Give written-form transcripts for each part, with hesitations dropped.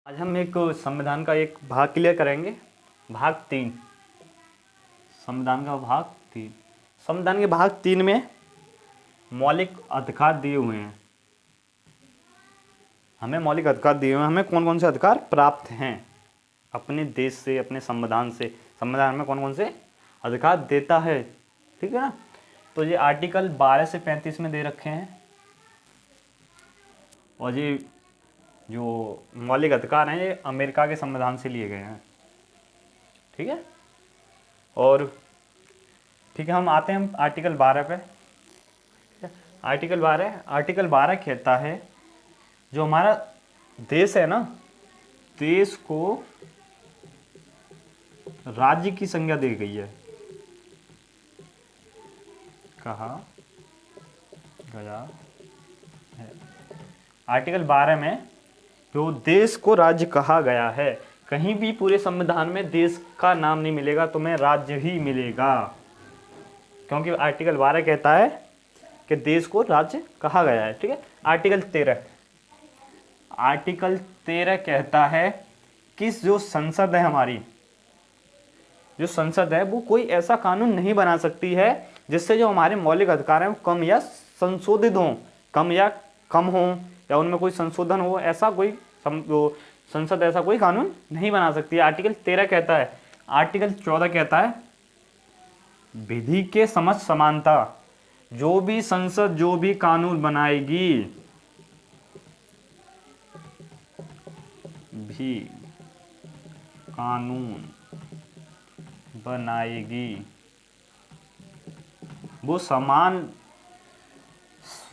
आज हम एक संविधान का एक भाग क्लियर करेंगे। भाग 3, संविधान का भाग 3। संविधान के भाग 3 में मौलिक अधिकार दिए हुए हैं। हमें मौलिक अधिकार दिए हुए हैं। हमें कौन कौन से अधिकार प्राप्त हैं अपने देश से, अपने संविधान से। संविधान में कौन कौन से अधिकार देता है, ठीक है ना। तो ये आर्टिकल 12 से 35 में दे रखे हैं, और ये जो मौलिक अधिकार हैं ये अमेरिका के संविधान से लिए गए हैं, ठीक है। और ठीक है, हम आते हैं आर्टिकल 12 पे। आर्टिकल 12 कहता है जो हमारा देश है ना, देश को राज्य की संज्ञा दी गई है। कहा गया है आर्टिकल 12 में जो देश को राज्य कहा गया है। कहीं भी पूरे संविधान में देश का नाम नहीं मिलेगा, तुम्हें राज्य ही मिलेगा, क्योंकि आर्टिकल 12 कहता है कि देश को राज्य कहा गया है, ठीक है। आर्टिकल 13 कहता है कि जो संसद है हमारी, जो संसद है वो कोई ऐसा कानून नहीं बना सकती है जिससे जो हमारे मौलिक अधिकार हैं वो कम या संशोधित हों, कम हो या उनमें कोई संशोधन हो, ऐसा कोई संसद ऐसा कोई कानून नहीं बना सकती है। आर्टिकल 13 कहता है। आर्टिकल 14 कहता है विधि के समक्ष समानता। जो भी संसद जो भी कानून बनाएगी, वो समान,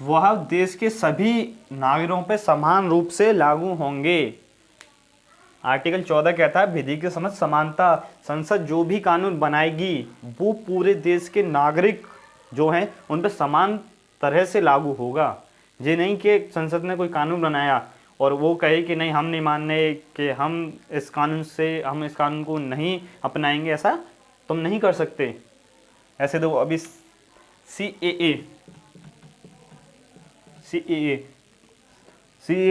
वह देश के सभी नागरिकों पर समान रूप से लागू होंगे। आर्टिकल 14 कहता है विधि के समक्ष समानता। संसद जो भी कानून बनाएगी वो पूरे देश के नागरिक जो हैं उन पर समान तरह से लागू होगा। ये नहीं कि संसद ने कोई कानून बनाया और वो कहे कि नहीं हम नहीं मानने, कि हम इस कानून को नहीं अपनाएंगे, ऐसा तुम नहीं कर सकते। ऐसे तो अभी सीएए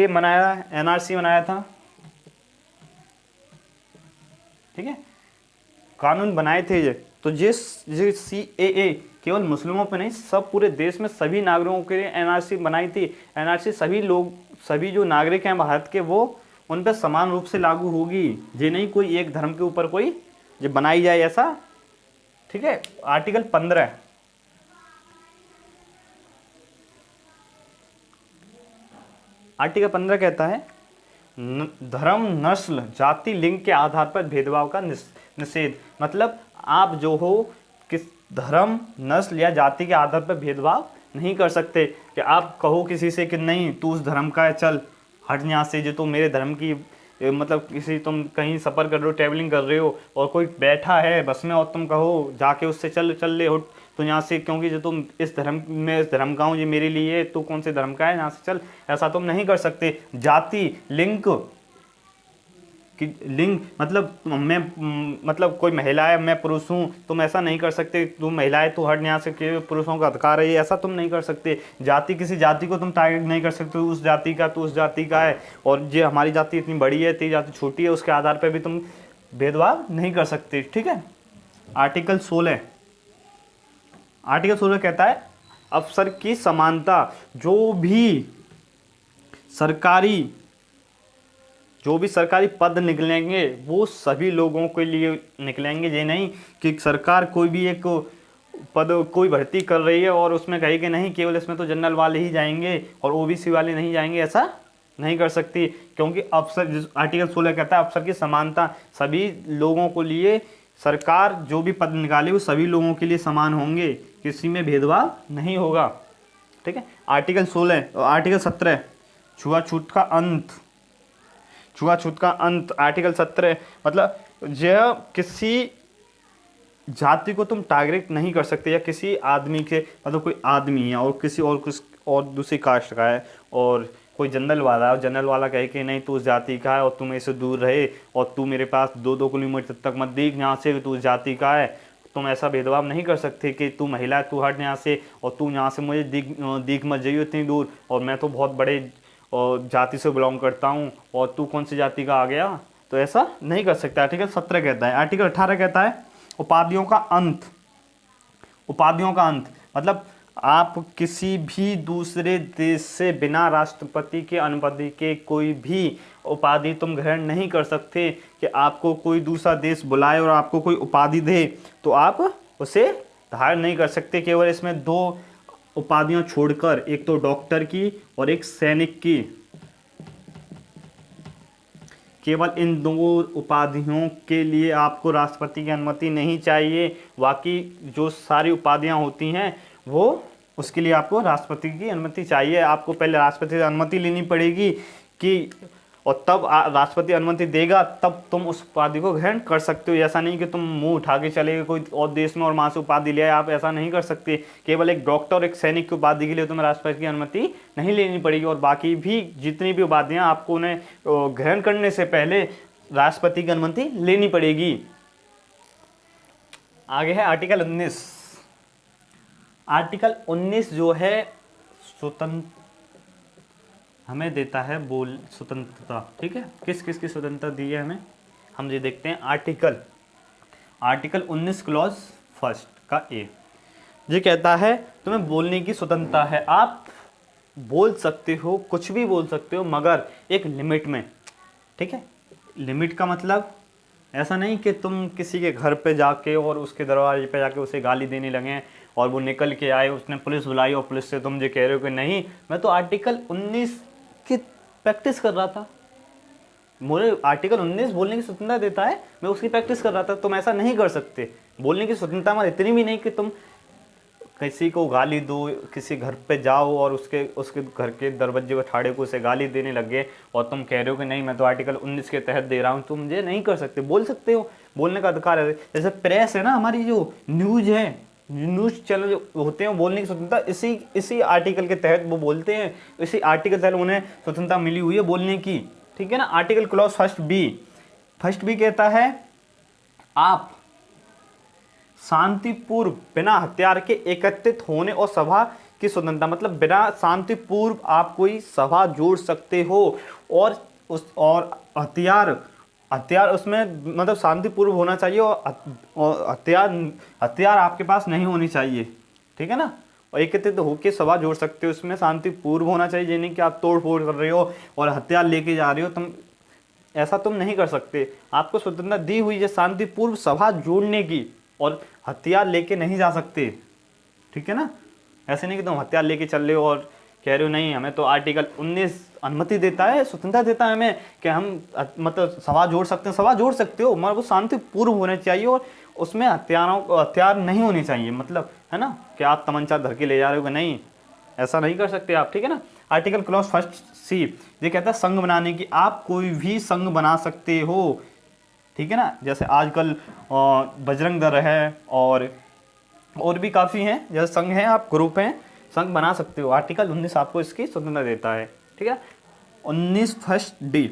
बनाया, एनआरसी बनाया था, ठीक है, कानून बनाए थे ये। तो ये सीएए केवल मुस्लिमों पे नहीं, सब पूरे देश में सभी नागरिकों के लिए एनआरसी बनाई थी। एनआरसी सभी जो नागरिक हैं भारत के वो उन पर समान रूप से लागू होगी। ये नहीं कोई एक धर्म के ऊपर कोई जो बनाई जाए ऐसा, ठीक है। आर्टिकल 15 कहता है धर्म, नस्ल, जाति, लिंग के आधार पर भेदभाव का निषेध। मतलब आप जो हो किस धर्म, नस्ल या जाति के आधार पर भेदभाव नहीं कर सकते। कि आप कहो किसी से कि नहीं तू उस धर्म का है, चल हट यहाँ से, जो तुम मेरे धर्म की, मतलब तुम कहीं सफ़र कर रहे हो, ट्रैवलिंग कर रहे हो और कोई बैठा है बस में और तुम कहो जाके उससे चल ले उठ तो यहाँ से, क्योंकि जो तुम इस धर्म का हूँ, ये मेरे लिए है, तू कौन से धर्म का है, यहाँ से चल, ऐसा तुम नहीं कर सकते। जाति, लिंग मतलब कोई महिला है मैं पुरुष हूँ, तुम ऐसा नहीं कर सकते। तुम महिला है तो हट यहाँ से, कि पुरुषों का अधिकार है, ऐसा तुम नहीं कर सकते। जाति, किसी जाति को तुम टारगेट नहीं कर सकते, उस जाति का तो उस जाति का है, और ये हमारी जाति इतनी बड़ी है, तेरी जाति छोटी है, उसके आधार पर भी तुम भेदभाव नहीं कर सकते, ठीक है। आर्टिकल 16 कहता है अफसर की समानता। जो भी सरकारी पद निकलेंगे वो सभी लोगों के लिए निकलेंगे। ये नहीं कि सरकार कोई भी एक पद कोई भर्ती कर रही है और उसमें कहे कि नहीं केवल इसमें तो जनरल वाले ही जाएंगे और ओबीसी वाले नहीं जाएंगे, ऐसा नहीं कर सकती। क्योंकि अफसर, आर्टिकल 16 कहता है अफसर की समानता, सभी लोगों को लिए सरकार जो भी पद निकाले वो सभी लोगों के लिए समान होंगे, किसी में भेदभाव नहीं होगा, ठीक है। आर्टिकल 17 छुआछूत का अंत। आर्टिकल 17 मतलब यह किसी जाति को तुम टारगेट नहीं कर सकते, या किसी आदमी के, मतलब कोई आदमी है और किसी और दूसरी कास्ट का है और कोई जनरल वाला है और जनरल वाला कहे कि नहीं तू उस जाति का है और तू मेरे से दूर रहे और तू मेरे पास 2-2 किलोमीटर तक मत दिख यहाँ से, तू उस जाति का है, तुम ऐसा भेदभाव नहीं कर सकते कि तू महिला है तू हट यहाँ से और तू यहाँ से मुझे दिख मत जाइए इतनी दूर, और मैं तो बहुत बड़े और जाति से बिलोंग करता हूँ और तू कौन सी जाति का आ गया, तो ऐसा नहीं कर सकते। आर्टिकल 17 कहता है। आर्टिकल 18 कहता है उपाधियों का अंत। उपाधियों का अंत मतलब आप किसी भी दूसरे देश से बिना राष्ट्रपति के अनुमति के कोई भी उपाधि तुम ग्रहण नहीं कर सकते। कि आपको कोई दूसरा देश बुलाए और आपको कोई उपाधि दे तो आप उसे धारण नहीं कर सकते। केवल इसमें 2 उपाधियां छोड़कर, एक तो डॉक्टर की और एक सैनिक की, केवल इन 2 उपाधियों के लिए आपको राष्ट्रपति की अनुमति नहीं चाहिए। बाकी जो सारी उपाधियां होती हैं वो उसके लिए आपको राष्ट्रपति की अनुमति चाहिए। आपको पहले राष्ट्रपति से अनुमति लेनी पड़ेगी कि, और तब राष्ट्रपति अनुमति देगा तब तुम उस उपाधि को ग्रहण कर सकते हो। ऐसा नहीं कि तुम मुंह उठा के चले गए कोई और देश में और वहाँ से उपाधि ले आए, आप ऐसा नहीं कर सकते। केवल एक डॉक्टर और एक सैनिक की उपाधि के लिए तुम्हें राष्ट्रपति की अनुमति नहीं लेनी पड़ेगी, और बाकी भी जितनी भी उपाधियाँ आपको उन्हें ग्रहण करने से पहले राष्ट्रपति की अनुमति लेनी पड़ेगी। आगे है आर्टिकल 19। आर्टिकल 19 जो है स्वतंत्र हमें देता है बोल स्वतंत्रता। ठीक है, किस किस की स्वतंत्रता दी है हमें, हम ये देखते हैं। आर्टिकल 19 क्लॉज 1 का ए ये कहता है तुम्हें बोलने की स्वतंत्रता है। आप बोल सकते हो, कुछ भी बोल सकते हो, मगर एक लिमिट में। ठीक है, लिमिट का मतलब ऐसा नहीं कि तुम किसी के घर पे जाके और उसके दरवाजे पे जाके उसे गाली देने लगे और वो निकल के आए, उसने पुलिस बुलाई और पुलिस से तुम ये कह रहे हो कि नहीं मैं तो आर्टिकल 19 की प्रैक्टिस कर रहा था, मुझे आर्टिकल 19 बोलने की स्वतंत्रता देता है, मैं उसकी प्रैक्टिस कर रहा था। तुम ऐसा नहीं कर सकते। बोलने की स्वतंत्रता में इतनी भी नहीं कि तुम किसी को गाली दो, किसी घर पे जाओ और उसके घर के दरवाजे को ठाड़े को उसे गाली देने लगे और तुम कह रहे हो कि नहीं मैं तो आर्टिकल 19 के तहत दे रहा हूँ। तुम ये नहीं कर सकते। बोल सकते हो, बोलने का अधिकार है। जैसे प्रेस है ना, हमारी जो न्यूज़ है, न्यूज़ चैनल होते हैं, बोलने की स्वतंत्रता इसी आर्टिकल के तहत वो बोलते हैं। इसी आर्टिकल के तहत उन्हें स्वतंत्रता मिली हुई है बोलने की। ठीक है ना। आर्टिकल क्लॉज फर्स्ट बी कहता है आप शांतिपूर्व बिना हथियार के एकत्रित होने और सभा की स्वतंत्रता, मतलब बिना शांतिपूर्व आप कोई सभा जोड़ सकते हो और हथियार उसमें मतलब शांतिपूर्व होना चाहिए और हथियार आपके पास नहीं होनी चाहिए। ठीक है ना। और एकत्रित होकर सभा जोड़ सकते हो, उसमें शांतिपूर्व होना चाहिए। ये नहीं कि आप तोड़ फोड़ कर रहे हो और हथियार लेके जा रहे हो, ऐसा तुम नहीं कर सकते। आपको स्वतंत्रता दी हुई है शांतिपूर्व सभा जोड़ने की, और हथियार लेके नहीं जा सकते। ठीक है ना। ऐसे नहीं कि तुम हथियार लेके चल रहे हो और कह रहे हो नहीं हमें तो आर्टिकल 19 अनुमति देता है, स्वतंत्रता देता है हमें कि हम मतलब सभा जोड़ सकते हैं। सभा जोड़ सकते हो मगर वो शांतिपूर्व होने चाहिए और उसमें हथियार नहीं होने चाहिए। मतलब है ना कि आप तमंचा धर के ले जा रहे हो कि नहीं, ऐसा नहीं कर सकते आप। ठीक है ना। आर्टिकल क्लॉज फर्स्ट सी ये कहता है संघ बनाने की। आप कोई भी संघ बना सकते हो। ठीक है ना। जैसे आजकल बजरंग दल है और भी काफ़ी हैं, जैसे संघ हैं, आप ग्रुप हैं, संघ बना सकते हो। आर्टिकल 19 आपको इसकी स्वतंत्रता देता है। ठीक है। 19 फर्स्ट डी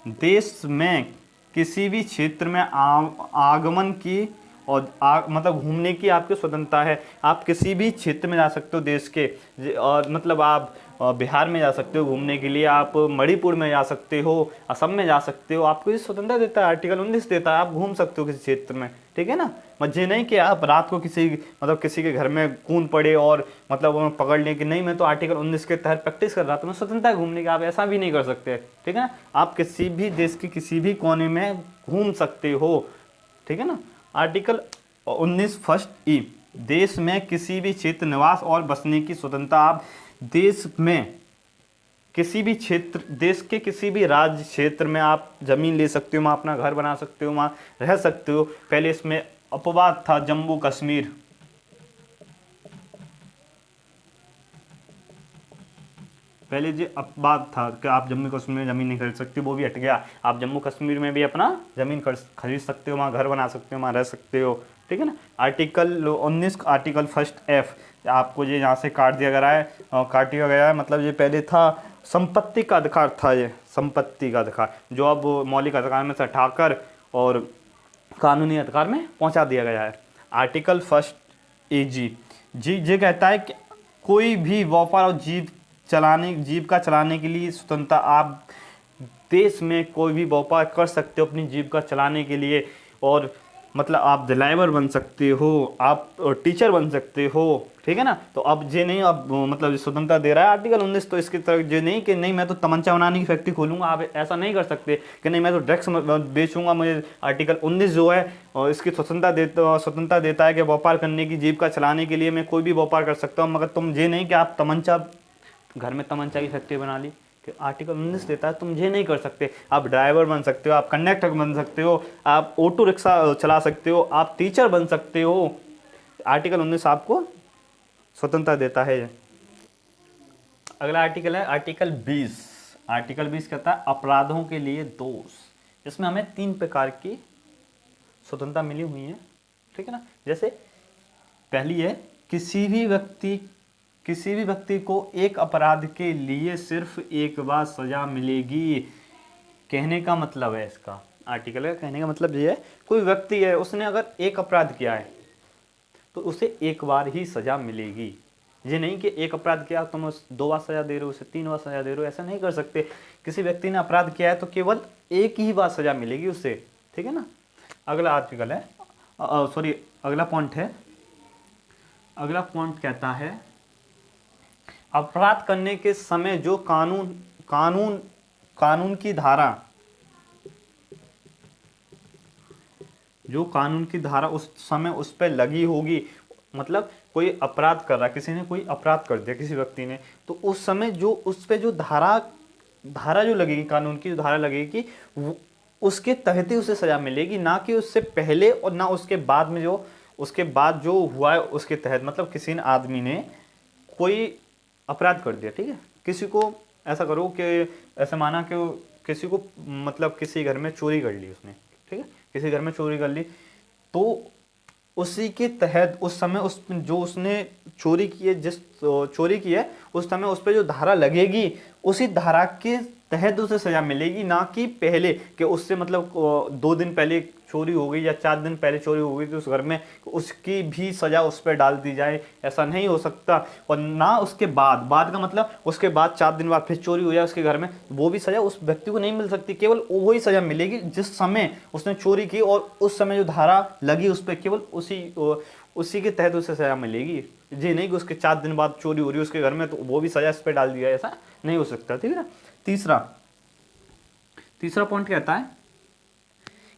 देश में किसी भी क्षेत्र में आगमन की और मतलब घूमने की आपकी स्वतंत्रता है। आप किसी भी क्षेत्र में जा सकते हो देश के, और मतलब आप बिहार में जा सकते हो घूमने के लिए, आप मणिपुर में जा सकते हो, असम में जा सकते हो। आपको ये स्वतंत्रता देता है, आर्टिकल 19 देता है। आप घूम सकते हो किसी क्षेत्र में। ठीक है ना। मजे नहीं कि आप रात को किसी के घर में कूद पड़े और मतलब पकड़ लें कि नहीं मैं तो आर्टिकल 19 के तहत प्रैक्टिस कर रहा था, मैं स्वतंत्रता घूमने की। आप ऐसा भी नहीं कर सकते। ठीक है ना। आप किसी भी देश के किसी भी कोने में घूम सकते हो। ठीक है ना। आर्टिकल 19 फर्स्ट ई देश में किसी भी क्षेत्र निवास और बसने की स्वतंत्रता। आप देश में किसी भी क्षेत्र, देश के किसी भी राज्य क्षेत्र में आप जमीन ले सकते हो, वहाँ अपना घर बना सकते हो, वहाँ रह सकते हो। पहले इसमें अपवाद था जम्मू कश्मीर, पहले जो अपवाद था कि आप जम्मू कश्मीर में ज़मीन नहीं खरीद सकते, वो भी हट गया। आप जम्मू कश्मीर में भी अपना ज़मीन खरीद सकते हो, वहाँ घर बना सकते हो, वहाँ रह सकते हो। ठीक है ना। आर्टिकल 19 आर्टिकल फर्स्ट एफ आपको ये यहाँ से काट दिया गया है, काट दिया गया है। मतलब ये पहले था संपत्ति का अधिकार था, ये संपत्ति का अधिकार जो अब मौलिक अधिकार में से हटाकर और कानूनी अधिकार में पहुँचा दिया गया है। आर्टिकल फर्स्ट ए जी ये कहता है कि कोई भी व्यापार और जीविका चलाने के लिए स्वतंत्रता। आप देश में कोई भी व्यापार कर सकते हो अपनी जीविका चलाने के लिए, और मतलब आप ड्राइवर बन सकते हो, आप टीचर बन सकते हो, ठीक है ना। तो अब ये नहीं, अब मतलब स्वतंत्रता दे रहा है आर्टिकल 19, तो इसकी तरफ ये नहीं कि नहीं मैं तो तमंचा बनाने की फैक्ट्री खोलूंगा, आप ऐसा नहीं कर सकते कि नहीं मैं तो ड्रग्स बेचूंगा। मुझे आर्टिकल 19 जो है और इसकी स्वतंत्रता देता है कि व्यापार करने की, जीविका चलाने के लिए मैं कोई भी व्यापार कर सकता हूँ, मगर तुम ये नहीं कि आप तमंचा, घर में तमंचा की फैक्ट्री बना ली, कि आर्टिकल 19 देता है तुम ये नहीं कर सकते। आप ड्राइवर बन सकते हो, आप कंडक्टर बन सकते हो, आप ऑटो रिक्शा चला सकते हो, आप टीचर बन सकते हो। आर्टिकल 19 आपको स्वतंत्रता देता है। अगला आर्टिकल है आर्टिकल 20। आर्टिकल 20 कहता है अपराधों के लिए दोष। इसमें हमें 3 प्रकार की स्वतंत्रता मिली हुई है, ठीक है ना। जैसे पहली है, किसी भी व्यक्ति को एक अपराध के लिए सिर्फ एक बार सजा मिलेगी। कहने का मतलब है, इसका आर्टिकल का कहने का मतलब ये है, कोई व्यक्ति है उसने अगर एक अपराध किया है तो उसे एक बार ही सजा मिलेगी। ये नहीं कि एक अपराध किया तुम उस 2 बार सजा दे रहे हो, उसे 3 बार सजा दे रहे हो, ऐसा नहीं कर सकते। किसी व्यक्ति ने अपराध किया है तो केवल एक ही बार सजा मिलेगी उसे, ठीक है ना। अगला आर्टिकल है अगला पॉइंट है, अगला पॉइंट कहता है अपराध करने के समय जो कानून की धारा उस समय उस पर लगी होगी। मतलब कोई अपराध कर रहा, किसी ने कोई अपराध कर दिया किसी व्यक्ति ने, तो उस समय जो उस पे जो धारा जो लगेगी, कानून की जो धारा लगेगी, उसके तहत ही उसे सजा मिलेगी, ना कि उससे पहले और ना उसके बाद में उसके बाद जो हुआ है उसके तहत। मतलब किसी ने आदमी ने कोई अपराध कर दिया, ठीक है, किसी को ऐसा करो कि ऐसा माना कि किसी को मतलब किसी घर में चोरी कर ली उसने, ठीक है, किसी घर में चोरी कर ली, तो उसी के तहत उस समय जो उसने चोरी की है, जिस चोरी की है उस समय उस पर जो धारा लगेगी उसी धारा के तहत उसे सजा मिलेगी, ना कि पहले कि उससे मतलब 2 दिन पहले चोरी हो गई या 4 दिन पहले चोरी हो गई तो उस घर में उसकी भी सजा उस पर डाल दी जाए, ऐसा नहीं हो सकता। और ना उसके बाद का मतलब उसके बाद 4 दिन बाद फिर चोरी हो जाए उसके घर में, वो भी सजा उस व्यक्ति को नहीं मिल सकती। केवल वही सजा मिलेगी जिस समय उसने चोरी की और उस समय जो धारा लगी उस पर, केवल उसी के तहत उसे सजा मिलेगी। ये नहीं कि उसके 4 दिन बाद चोरी हो रही है उसके घर में तो वो भी सजा इस पर डाल दिया, ऐसा नहीं हो सकता, ठीक है ना। तीसरा पॉइंट कहता है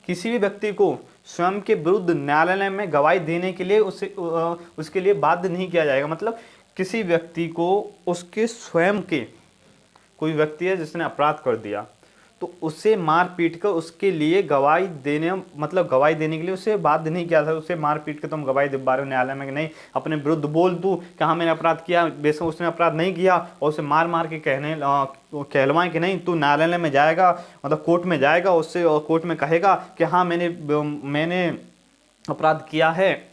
किसी भी व्यक्ति को स्वयं के विरुद्ध न्यायालय में गवाही देने के लिए उसके लिए बाध्य नहीं किया जाएगा। मतलब किसी व्यक्ति को उसके स्वयं के, कोई व्यक्ति है जिसने अपराध कर दिया तो उसे मार पीट कर उसके लिए गवाही देने के लिए उसे बाध्य नहीं किया था। उसे मार पीट कर तुम गवाही दिलवा रहे हो न्यायालय में कि नहीं अपने विरुद्ध बोल तू कि हाँ मैंने अपराध किया, बेशक उसने अपराध नहीं किया, और उसे मार के कहलवाएं कि नहीं तू न्यायालय में जाएगा, मतलब कोर्ट में जाएगा, उससे कोर्ट में कहेगा कि हाँ मैंने अपराध किया है।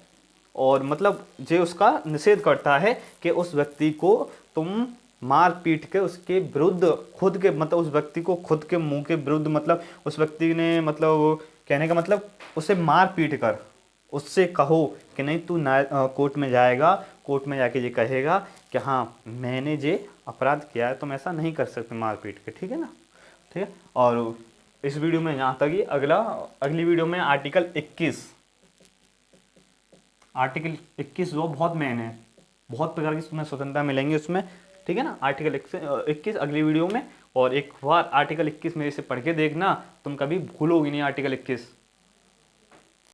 और मतलब ये उसका निषेध करता है कि उस व्यक्ति को तुम मार पीट के उसके विरुद्ध खुद के, मतलब उस व्यक्ति को खुद के मुंह के विरुद्ध, मतलब उस व्यक्ति ने, मतलब कहने का मतलब उसे मार पीट कर उससे कहो कि नहीं तू कोर्ट में जाएगा, कोर्ट में जाके ये कहेगा कि हाँ मैंने ये अपराध किया है, तुम ऐसा नहीं कर सकते मार पीट के, ठीक है ना, ठीक है। और इस वीडियो में यहाँ तक ही। अगली वीडियो में आर्टिकल 21 जो बहुत मेन है, बहुत प्रकार की तुम्हें स्वतंत्रता मिलेंगी उसमें, ठीक है ना। आर्टिकल 21 अगली वीडियो में, और एक बार आर्टिकल 21 मेरे से पढ़ के देखना, तुम कभी भूलोगी नहीं आर्टिकल 21।